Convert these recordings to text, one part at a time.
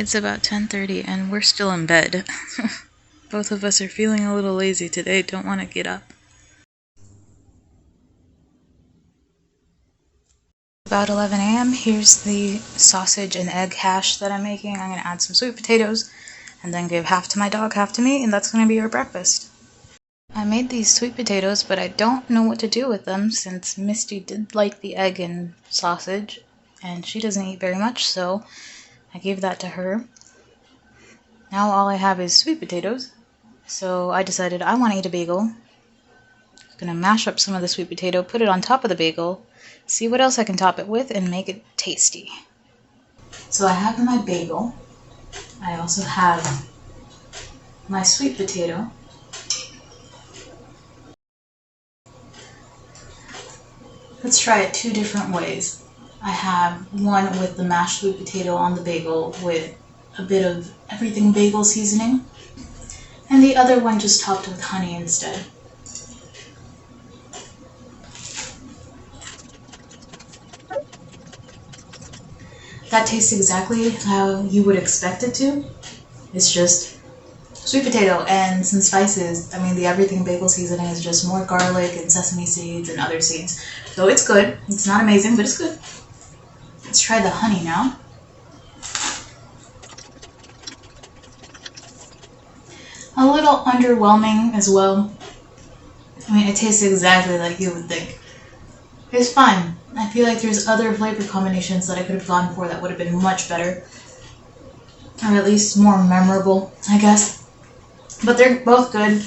It's about 10:30 and we're still in bed. Both of us are feeling a little lazy today, don't want to get up. About 11 a.m. Here's the sausage and egg hash that I'm making. I'm going to add some sweet potatoes and then give half to my dog, half to me, and that's going to be our breakfast. I made these sweet potatoes, but I don't know what to do with them since Misty did like the egg and sausage, and she doesn't eat very much, so I gave that to her. Now all I have is sweet potatoes, so I decided I want to eat a bagel. I'm gonna mash up some of the sweet potato, put it on top of the bagel, see what else I can top it with, and make it tasty. So I have my bagel. I also have my sweet potato. Let's try it two different ways. I have one with the mashed sweet potato on the bagel with a bit of everything bagel seasoning, and the other one just topped with honey instead. That tastes exactly how you would expect it to. It's just sweet potato and some spices. I mean, the everything bagel seasoning is just more garlic and sesame seeds and other seeds. So it's good. It's not amazing, but it's good. Let's try the honey now. A little underwhelming as well. I mean, it tastes exactly like you would think. It's fine. I feel like there's other flavor combinations that I could have gone for that would have been much better. Or at least more memorable, I guess. But they're both good.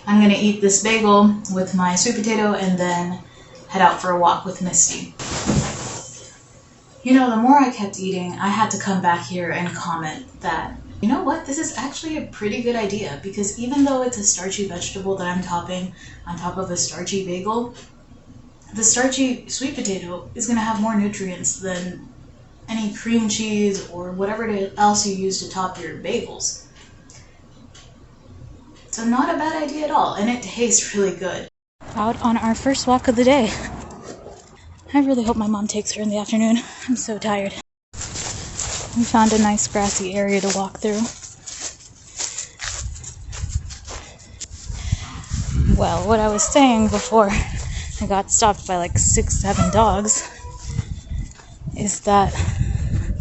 I'm gonna eat this bagel with my sweet potato and then head out for a walk with Misty. You know, the more I kept eating, I had to come back here and comment that, you know what, this is actually a pretty good idea, because even though it's a starchy vegetable that I'm topping on top of a starchy bagel, the starchy sweet potato is going to have more nutrients than any cream cheese or whatever else you use to top your bagels. So not a bad idea at all, and it tastes really good. Out on our first walk of the day. I really hope my mom takes her in the afternoon. I'm so tired. We found a nice grassy area to walk through. Well, what I was saying before I got stopped by like 6-7 dogs is that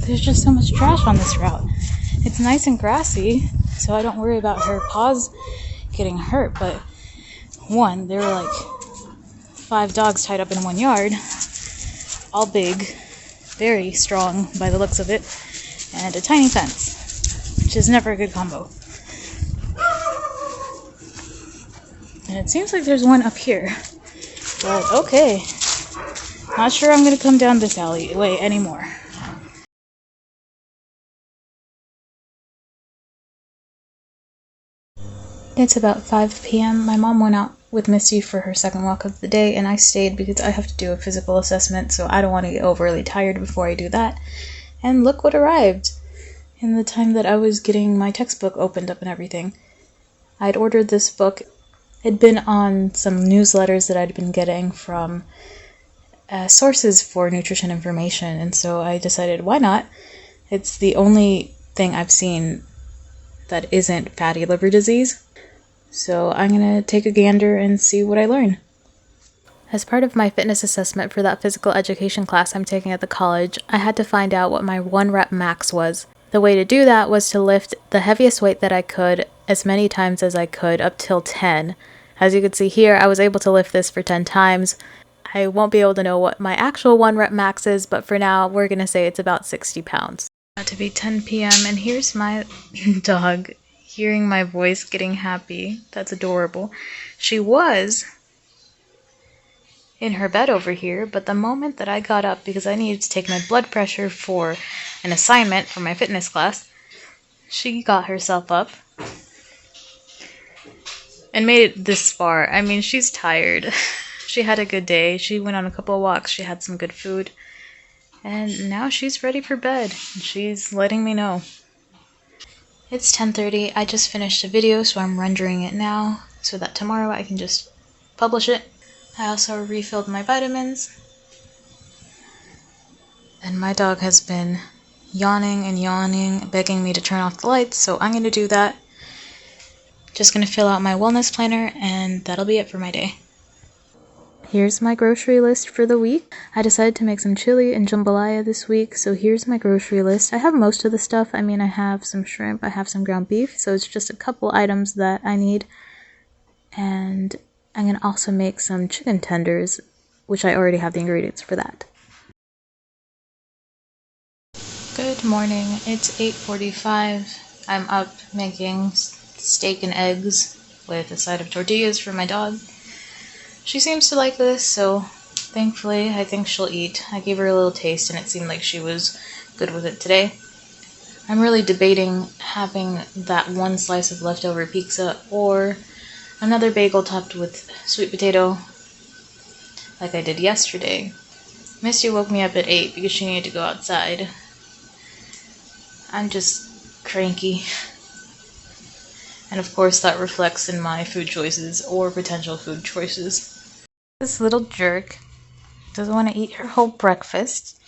there's just so much trash on this route. It's nice and grassy, so I don't worry about her paws getting hurt, but one, there were like 5 dogs tied up in one yard, all big, very strong by the looks of it, and a tiny fence, which is never a good combo. And it seems like there's one up here, but okay, not sure I'm gonna come down this alleyway anymore. It's about 5 p.m. My mom went out with Misty for her second walk of the day, and I stayed because I have to do a physical assessment, so I don't want to get overly tired before I do that. And look what arrived in the time that I was getting my textbook opened up and everything. I'd ordered this book. It'd been on some newsletters that I'd been getting from sources for nutrition information, and so I decided, why not? It's the only thing I've seen that isn't fatty liver disease. So I'm going to take a gander and see what I learn. As part of my fitness assessment for that physical education class I'm taking at the college, I had to find out what my 1 rep max was. The way to do that was to lift the heaviest weight that I could as many times as I could up till 10. As you can see here, I was able to lift this for 10 times. I won't be able to know what my actual 1 rep max is, but for now we're going to say it's about 60 pounds. About to be 10 p.m. and here's my dog hearing my voice, getting happy. That's adorable. She was in her bed over here, but the moment that I got up because I needed to take my blood pressure for an assignment for my fitness class, she got herself up and made it this far. I mean, she's tired. She had a good day. She went on a couple of walks. She had some good food. And now she's ready for bed. She's letting me know. It's 10:30. I just finished a video, so I'm rendering it now so that tomorrow I can just publish it. I also refilled my vitamins. And my dog has been yawning and yawning, begging me to turn off the lights, so I'm going to do that. Just going to fill out my wellness planner, and that'll be it for my day. Here's my grocery list for the week. I decided to make some chili and jambalaya this week, so here's my grocery list. I have most of the stuff. I mean, I have some shrimp, I have some ground beef, so it's just a couple items that I need. And I'm going to also make some chicken tenders, which I already have the ingredients for that. Good morning. It's 8:45. I'm up making steak and eggs with a side of tortillas for my dog. She seems to like this, so thankfully I think she'll eat. I gave her a little taste and it seemed like she was good with it today. I'm really debating having that one slice of leftover pizza or another bagel topped with sweet potato like I did yesterday. Misty woke me up at 8 because she needed to go outside. I'm just cranky. And of course that reflects in my food choices or potential food choices. This little jerk doesn't want to eat her whole breakfast.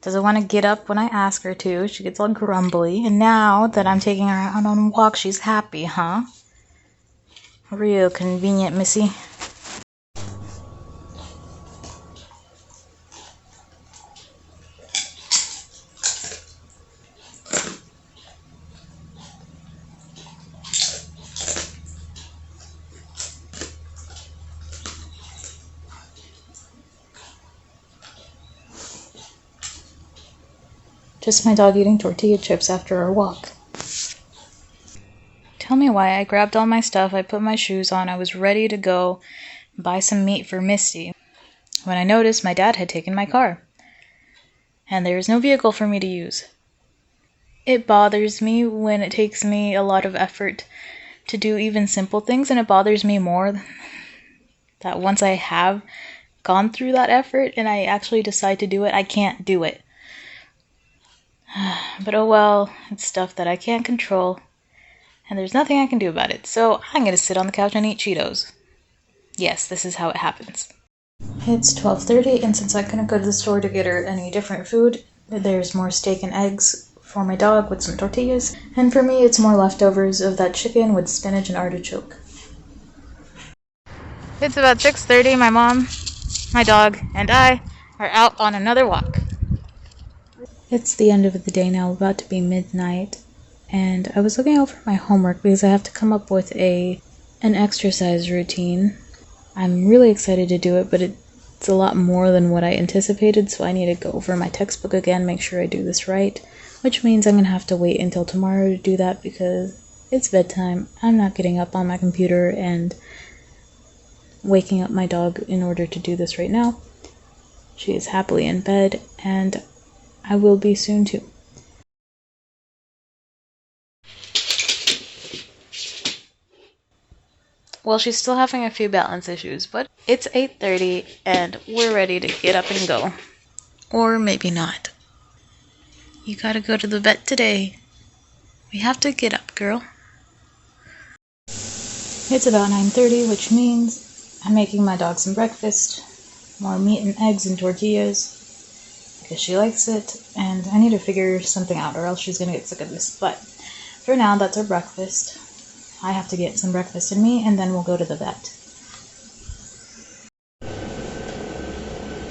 Doesn't want to get up when I ask her to. She gets all grumbly. And now that I'm taking her out on a walk, she's happy, huh? Real convenient, Missy. Just my dog eating tortilla chips after our walk. Tell me why I grabbed all my stuff, I put my shoes on, I was ready to go buy some meat for Misty, when I noticed my dad had taken my car. And there is no vehicle for me to use. It bothers me when it takes me a lot of effort to do even simple things, and it bothers me more that once I have gone through that effort and I actually decide to do it, I can't do it. But oh well, it's stuff that I can't control, and there's nothing I can do about it, so I'm gonna sit on the couch and eat Cheetos. Yes, this is how it happens. It's 12:30, and since I couldn't go to the store to get her any different food, there's more steak and eggs for my dog with some tortillas, and for me it's more leftovers of that chicken with spinach and artichoke. It's about 6:30, my mom, my dog, and I are out on another walk. It's the end of the day now, about to be midnight, and I was looking over my homework because I have to come up with an exercise routine. I'm really excited to do it, but it's a lot more than what I anticipated, so I need to go over my textbook again, make sure I do this right, which means I'm going to have to wait until tomorrow to do that because it's bedtime. I'm not getting up on my computer and waking up my dog in order to do this right now. She is happily in bed, and I will be soon too. Well, she's still having a few balance issues, but it's 8:30 and we're ready to get up and go. Or maybe not. You gotta go to the vet today. We have to get up, girl. It's about 9:30, which means I'm making my dog some breakfast. More meat and eggs and tortillas. Because she likes it, and I need to figure something out or else she's gonna get sick of this. But for now, that's our breakfast. I have to get some breakfast in me, and then we'll go to the vet.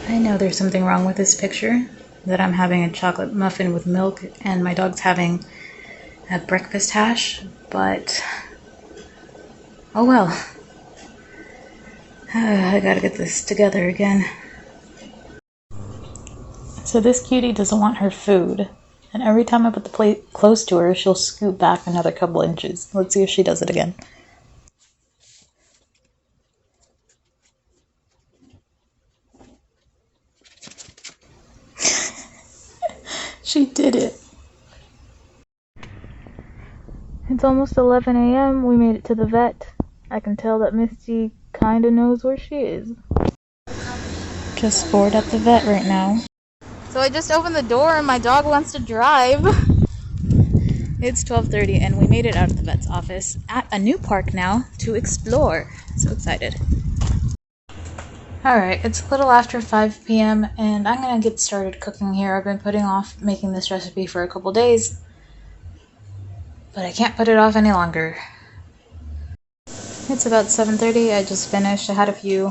I know there's something wrong with this picture, that I'm having a chocolate muffin with milk, and my dog's having a breakfast hash, but oh well. I gotta get this together again. So this cutie doesn't want her food, and every time I put the plate close to her, she'll scoot back another couple inches. Let's see if she does it again. She did it. It's almost 11 a.m. We made it to the vet. I can tell that Misty kinda knows where she is. Just bored at the vet right now. So I just opened the door and my dog wants to drive. It's 12:30 and we made it out of the vet's office at a new park now to explore. So excited. Alright, it's a little after 5 p.m. and I'm gonna get started cooking here. I've been putting off making this recipe for a couple days, but I can't put it off any longer. It's about 7:30. I just finished. I had a few.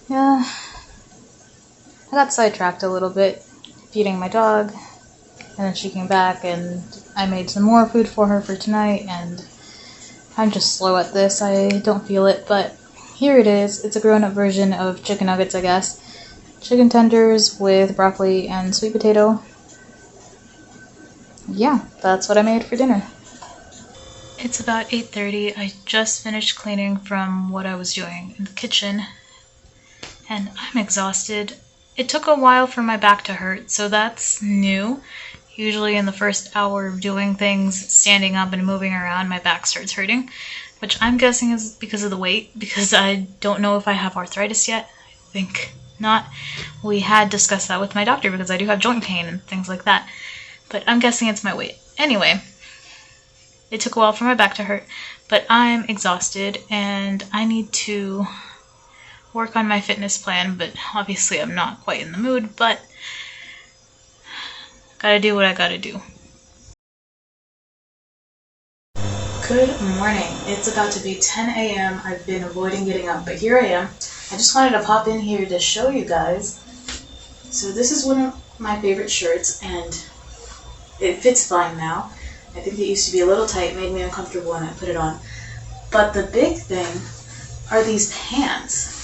Yeah, I got sidetracked a little bit feeding my dog, and then she came back and I made some more food for her for tonight, and I'm just slow at this. I don't feel it, but here it is. It's a grown-up version of chicken nuggets, I guess. Chicken tenders with broccoli and sweet potato. Yeah, that's what I made for dinner. It's about 8:30. I just finished cleaning from what I was doing in the kitchen, and I'm exhausted. It took a while for my back to hurt, so that's new. Usually in the first hour of doing things, standing up and moving around, my back starts hurting, which I'm guessing is because of the weight, because I don't know if I have arthritis yet. I think not. We had discussed that with my doctor because I do have joint pain and things like that, but I'm guessing it's my weight. Anyway, it took a while for my back to hurt, but I'm exhausted and I need to work on my fitness plan, but obviously I'm not quite in the mood, but gotta do what I gotta do. Good morning. It's about to be 10 a.m. I've been avoiding getting up, but here I am. I just wanted to pop in here to show you guys. So this is one of my favorite shirts, and it fits fine now. I think it used to be a little tight, made me uncomfortable when I put it on. But the big thing are these pants.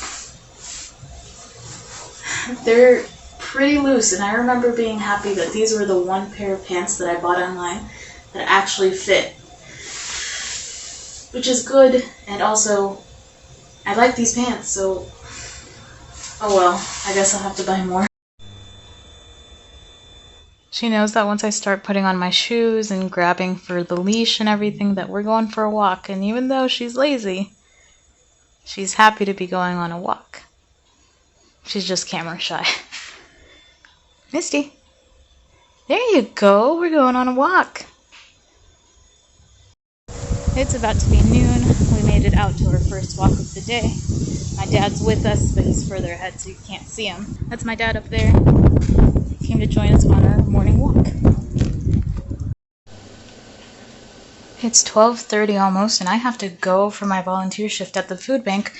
They're pretty loose, and I remember being happy that these were the one pair of pants that I bought online that actually fit, which is good. And also I like these pants, so oh well, I guess I'll have to buy more. She knows that once I start putting on my shoes and grabbing for the leash and everything that we're going for a walk, and even though she's lazy, she's happy to be going on a walk. She's just camera shy. Misty, there you go, we're going on a walk. It's about to be noon. We made it out to our first walk of the day. My dad's with us, but he's further ahead so you can't see him. That's my dad up there. He came to join us on our morning walk. It's 12:30 almost, and I have to go for my volunteer shift at the food bank.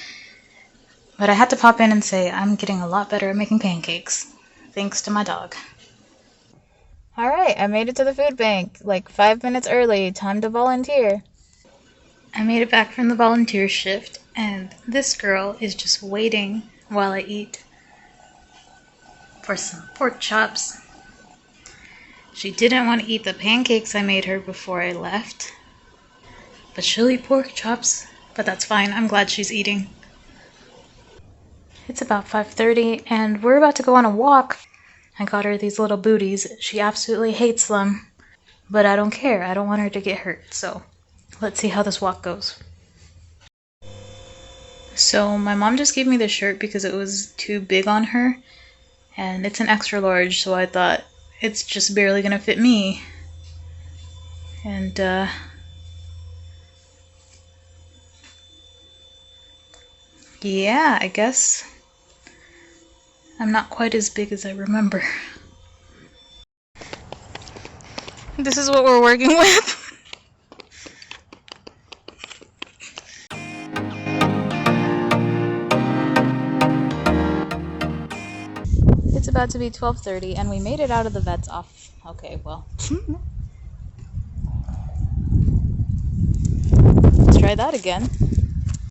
But I had to pop in and say I'm getting a lot better at making pancakes, thanks to my dog. Alright, I made it to the food bank, like 5 minutes early, time to volunteer. I made it back from the volunteer shift, and this girl is just waiting while I eat for some pork chops. She didn't want to eat the pancakes I made her before I left, but she'll eat pork chops, but that's fine. I'm glad she's eating. It's about 5:30, and we're about to go on a walk. I got her these little booties. She absolutely hates them, but I don't care. I don't want her to get hurt, so let's see how this walk goes. So my mom just gave me this shirt because it was too big on her, and it's an extra large, so I thought it's just barely gonna fit me. And yeah, I guess I'm not quite as big as I remember. This is what we're working with. It's about to be 12:30 and we made it out of the vet's off. Okay, well. Let's try that again.